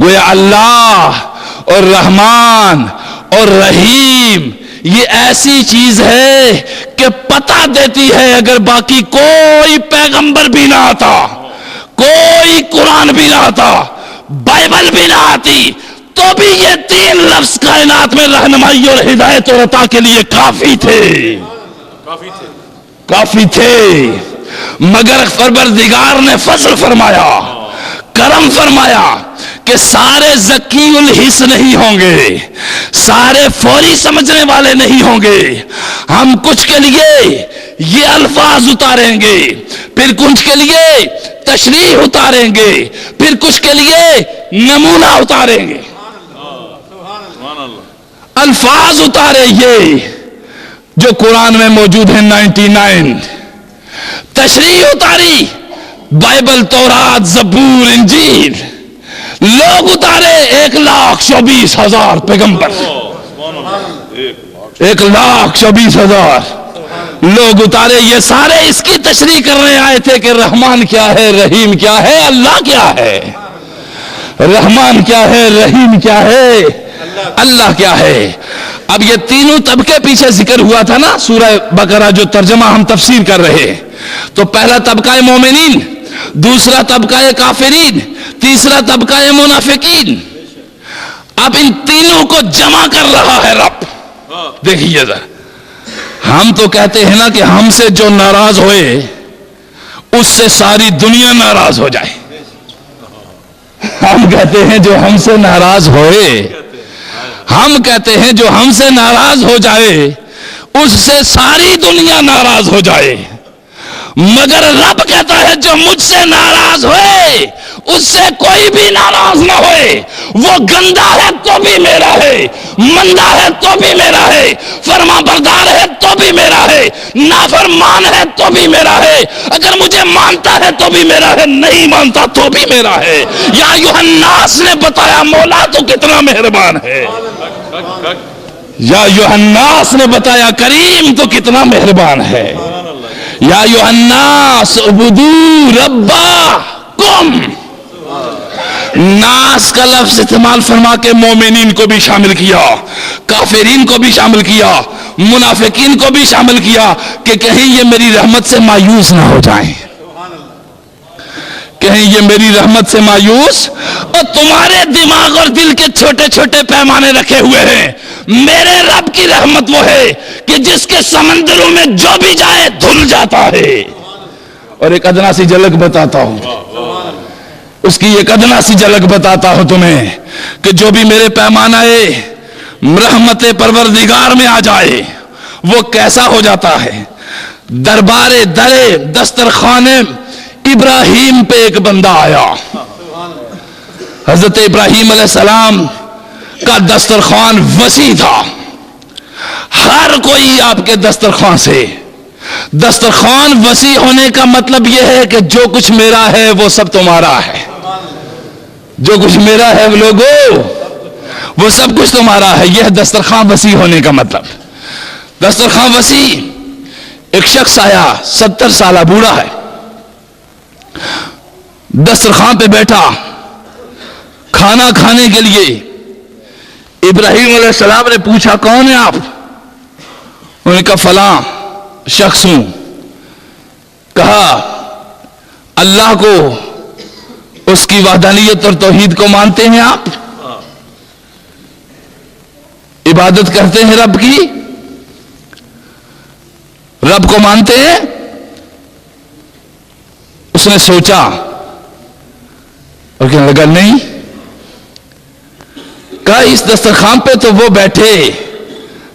گویا اللہ اور رحمان اور رحیم یہ ایسی چیز ہے کہ پتہ دیتی ہے اگر باقی کوئی پیغمبر بھی نہ آتا، کوئی قرآن بھی نہ آتا، بائبل بھی نہ آتی، تو بھی یہ 3 لفظ کائنات میں رہنمائی اور ہدایت اور عطا کے لیے کافی تھے، کافی تھے۔ مگر پروردگار نے فضل فرمایا، کرم فرمایا کہ سارے ذکی الحس نہیں ہوں گے، سارے فوری سمجھنے والے نہیں ہوں گے۔ ہم کچھ کے لیے یہ الفاظ اتاریں گے، پھر کچھ کے لیے تشریح اتاریں گے، پھر کچھ کے لیے نمونہ اتاریں گے۔ الفاظ اتارے یہ جو قرآن میں موجود ہیں 99، تشریح اتاری بائبل، تورات، زبور، انجیل، لوگ اتارے 1,24,000 پیغمبر، 1,24,000 لوگ اتارے، یہ سارے اس کی تشریح کرنے آئے تھے کہ رحمان کیا ہے، رحیم کیا ہے، اللہ کیا ہے، رحمان کیا ہے، رحیم کیا ہے، اللہ کیا ہے۔ اب یہ تینوں طبقے پیچھے ذکر ہوا تھا نا سورہ بقرہ جو ترجمہ ہم تفسیر کر رہے ہیں، تو پہلا طبقہ مومنین، دوسرا طبقہ کافرین، تیسرا طبقہ منافقین۔ اب ان تینوں کو جمع کر رہا ہے رب۔ دیکھیے ذرا، ہم تو کہتے ہیں نا کہ ہم سے جو ناراض ہوئے اس سے ساری دنیا ناراض ہو جائے۔ ہم کہتے ہیں جو ہم سے ناراض ہوئے، ہم کہتے ہیں جو ہم سے ناراض ہو جائے اس سے ساری دنیا ناراض ہو جائے، مگر رب کہتا ہے جو مجھ سے ناراض ہوئے اس سے کوئی بھی ناراض نہ ہوئے۔ وہ گندا ہے تو بھی میرا ہے، مندہ ہے تو بھی میرا ہے، فرما بردار ہے تو بھی میرا ہے، نافرمان ہے تو بھی میرا ہے، اگر مجھے مانتا ہے تو بھی میرا ہے، نہیں مانتا تو بھی میرا ہے۔ یا ایھا الناس نے بتایا مولا تو کتنا مہربان ہے، یا ایھا الناس نے بتایا کریم تو کتنا مہربان ہے۔ یا ایھا الناس اعبدوا ربکم، ناس کا لفظ استعمال فرما کے مومنین کو بھی شامل کیا، کافرین کو بھی شامل کیا، منافقین کو بھی شامل کیا کہ کہیں یہ میری رحمت سے مایوس نہ ہو جائیں، کہیں یہ میری رحمت سے مایوس۔ اور تمہارے دماغ اور دل کے چھوٹے چھوٹے پیمانے رکھے ہوئے ہیں، میرے رب کی رحمت وہ ہے کہ جس کے سمندروں میں جو بھی جائے دھل جاتا ہے۔ اور ایک ادنا سی جھلک بتاتا ہوں، اس کی ایک ادنا سی جھلک بتاتا ہوں تمہیں کہ جو بھی میرے پیمانہ رحمت پروردگار میں آ جائے وہ کیسا ہو جاتا ہے۔ دربار درے دسترخوان ابراہیم پہ ایک بندہ آیا، حضرت ابراہیم علیہ السلام کا دسترخوان وسیع تھا، ہر کوئی آپ کے دسترخوان سے۔ دسترخوان وسیع ہونے کا مطلب یہ ہے کہ جو کچھ میرا ہے وہ سب تمہارا ہے، جو کچھ میرا ہے وہ لوگوں وہ سب کچھ تمہارا ہے۔ یہ دسترخوان وسیع ہونے کا مطلب۔ دسترخوان وسیع۔ ایک شخص آیا 70 سالہ بوڑھا ہے، دسترخوان پہ بیٹھا کھانا کھانے کے لیے۔ ابراہیم علیہ السلام نے پوچھا کون ہے آپ؟ انہوں نے کہا فلاں شخص ہوں۔ کہا اللہ کو، اس کی وحدانیت اور توحید کو مانتے ہیں آپ؟ عبادت کرتے ہیں رب کی؟ رب کو مانتے ہیں؟ اس نے سوچا اور کہنے لگا نہیں۔ کہا اس دسترخوان پہ تو وہ بیٹھے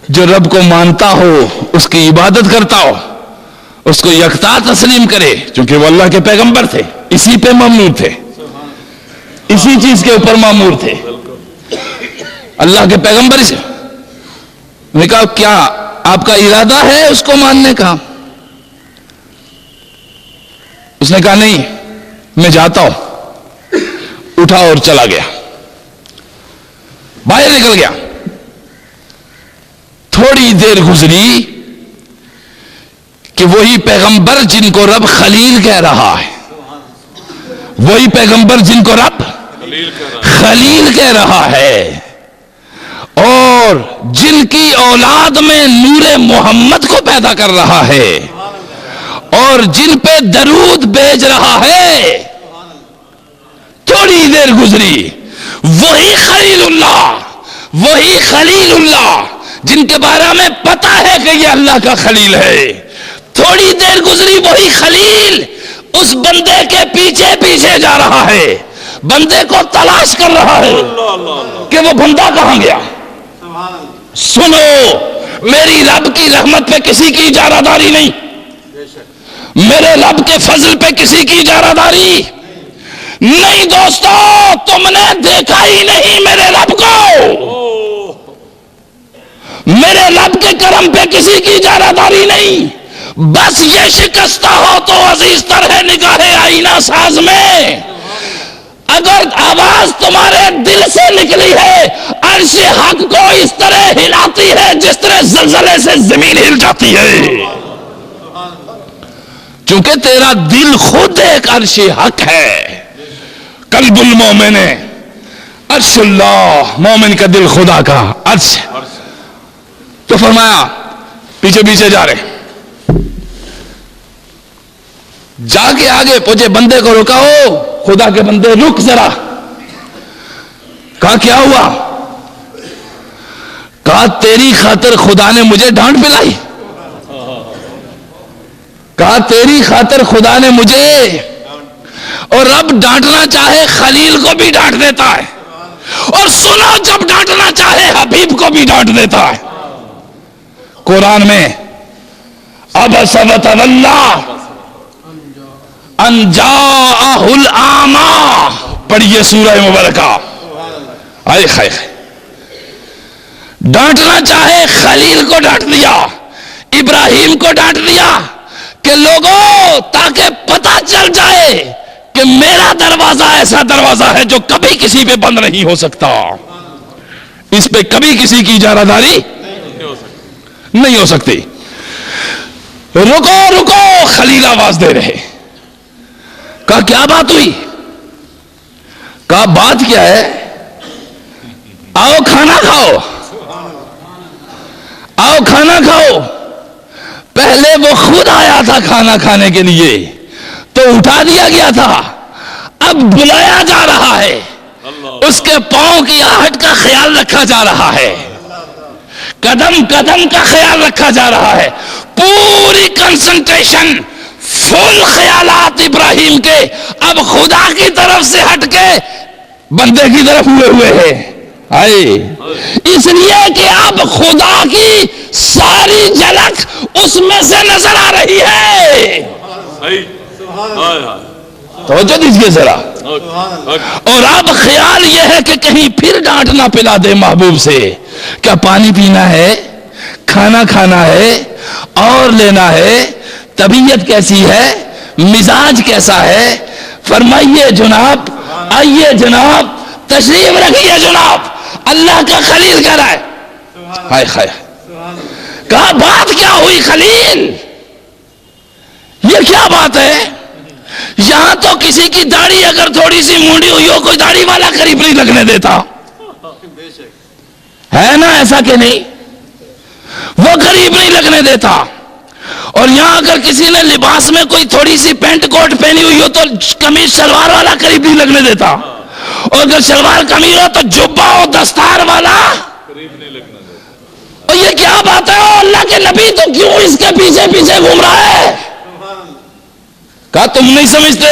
جو رب کو مانتا ہو، اس کی عبادت کرتا ہو، اس کو یکتا تسلیم کرے، چونکہ وہ اللہ کے پیغمبر تھے، اسی پہ مامور تھے، اسی چیز کے اوپر مامور تھے، اللہ کے پیغمبر سے۔ میں نے کہا کیا آپ کا ارادہ ہے اس کو ماننے کا؟ اس نے کہا نہیں، میں جاتا ہوں۔ اٹھا اور چلا گیا، باہر نکل گیا۔ تھوڑی دیر گزری کہ وہی پیغمبر جن کو رب خلیل کہہ رہا ہے، وہی پیغمبر جن کو رب خلیل کہہ رہا ہے، اور جن کی اولاد میں نور محمد کو پیدا کر رہا ہے اور جن پہ درود بھیج رہا ہے، تھوڑی دیر گزری وہی خلیل اللہ جن کے بارے میں پتا ہے کہ یہ اللہ کا خلیل ہے، تھوڑی دیر گزری وہی خلیل اس بندے کے پیچھے پیچھے جا رہا ہے، بندے کو تلاش کر رہا ہے کہ وہ بندہ کہاں گیا۔ سنو، میری رب کی رحمت پہ کسی کی اجارہ داری نہیں، میرے رب کے فضل پہ کسی کی اجارہ داری نہیں۔ دوستو، تم نے دیکھا ہی نہیں میرے رب کو، میرے رب کے کرم پہ کسی کی اجارہ داری نہیں۔ بس یہ شکستہ ہو تو عزیز تر ہے نگاہ آئینہ ساز میں، اگر آواز تمہارے دل سے نکلی ہے عرش حق کو اس طرح ہلاتی ہے جس طرح زلزلے سے زمین ہل جاتی ہے، چونکہ تیرا دل خود ایک عرش حق ہے۔ قلب المومن عرش اللہ، مومن کا دل خدا کا عرش۔ تو فرمایا پیچھے پیچھے جا رہے، جا کے آگے پہنچے، بندے کو رکاؤ، خدا کے بندے رک ذرا۔ کہا کیا ہوا؟ کہا تیری خاطر خدا نے مجھے ڈانٹ پلائی، کہا تیری خاطر خدا نے مجھے، اور رب ڈانٹنا چاہے خلیل کو بھی ڈانٹ دیتا ہے، اور سنو جب ڈانٹنا چاہے حبیب کو بھی ڈانٹ دیتا ہے۔ قرآن میں عبس وتولی ان جاءہ الاعمی، پڑھیے سورہ مبارکہ۔ آئے خائے، ڈانٹنا چاہے خلیل کو ڈانٹ دیا، ابراہیم کو ڈانٹ دیا کہ لوگوں تاکہ پتہ چل جائے کہ میرا دروازہ ایسا دروازہ ہے جو کبھی کسی پہ بند نہیں ہو سکتا، اس پہ کبھی کسی کی اجارہ داری نہیں ہو سکتی۔ رکو رکو، خلیل آواز دے رہے۔ کہا کیا بات ہوئی؟ کہا بات کیا ہے؟ آؤ کھانا کھاؤ، آؤ کھانا کھاؤ۔ پہلے وہ خود آیا تھا کھانا کھانے کے لیے تو اٹھا دیا گیا تھا، اب بلایا جا رہا ہے، اس کے پاؤں کی آہٹ کا خیال رکھا جا رہا ہے، قدم قدم کا خیال رکھا جا رہا ہے، پوری کنسنٹریشن، فل خیالات ابراہیم کے اب خدا کی طرف سے ہٹ کے بندے کی طرف ہوئے ہیں۔ آئے اس لیے کہ اب خدا کی ساری جھلک اس میں سے نظر آ رہی ہے۔ توجہ دیجئے ذرا۔ اور اب خیال یہ ہے کہ کہیں پھر ڈانٹ نہ پلا دے محبوب سے، کیا پانی پینا ہے، کھانا کھانا ہے، اور لینا ہے، طبیعت کیسی ہے، مزاج کیسا ہے؟ فرمائیے جناب، آئیے جناب، تشریف رکھیے جناب، اللہ کا خلیل کہہ رہا ہے۔ ہائے ہائے، کہا بات کیا ہوئی خلیل؟ یہ کیا بات ہے؟ یہاں تو کسی کی داڑھی اگر تھوڑی سی مونڈی ہوئی ہو کوئی داڑھی والا قریب نہیں لگنے دیتا، ہے نا ایسا کہ نہیں؟ وہ قریب نہیں لگنے دیتا۔ اور یہاں اگر کسی نے لباس میں کوئی تھوڑی سی پینٹ کوٹ پہنی ہوئی ہو تو قمیض شلوار والا قریب نہیں لگنے دیتا، اور اگر شلوار قمیض ہو تو جبہ و دستار والا قریب نہیں لگنے دیتا۔ اور یہ کیا بات ہے؟ اللہ کے نبی تو کیوں اس کے پیچھے پیچھے گھوم رہا ہے؟ کہا تم نہیں سمجھتے،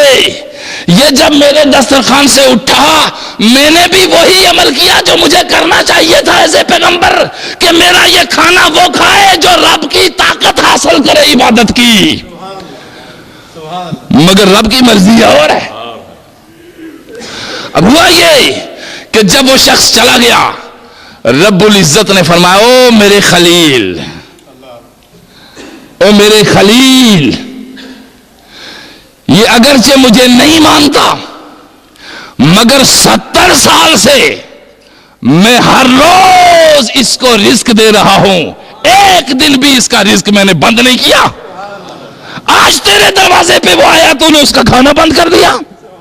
یہ جب میرے دسترخوان سے اٹھا میں نے بھی وہی عمل کیا جو مجھے کرنا چاہیے تھا ایسے پیغمبر، کہ میرا یہ کھانا وہ کھائے جو رب کی طاقت حاصل کرے عبادت کی، مگر رب کی مرضی اور ہے۔ اب ہوا یہ کہ جب وہ شخص چلا گیا، رب العزت نے فرمایا او میرے خلیل، او میرے خلیل، یہ اگرچہ مجھے نہیں مانتا مگر 70 سال سے میں ہر روز اس کو رزق دے رہا ہوں، ایک دن بھی اس کا رزق میں نے بند نہیں کیا۔ آج تیرے دروازے پہ وہ آیا تو نے اس کا کھانا بند کر دیا؟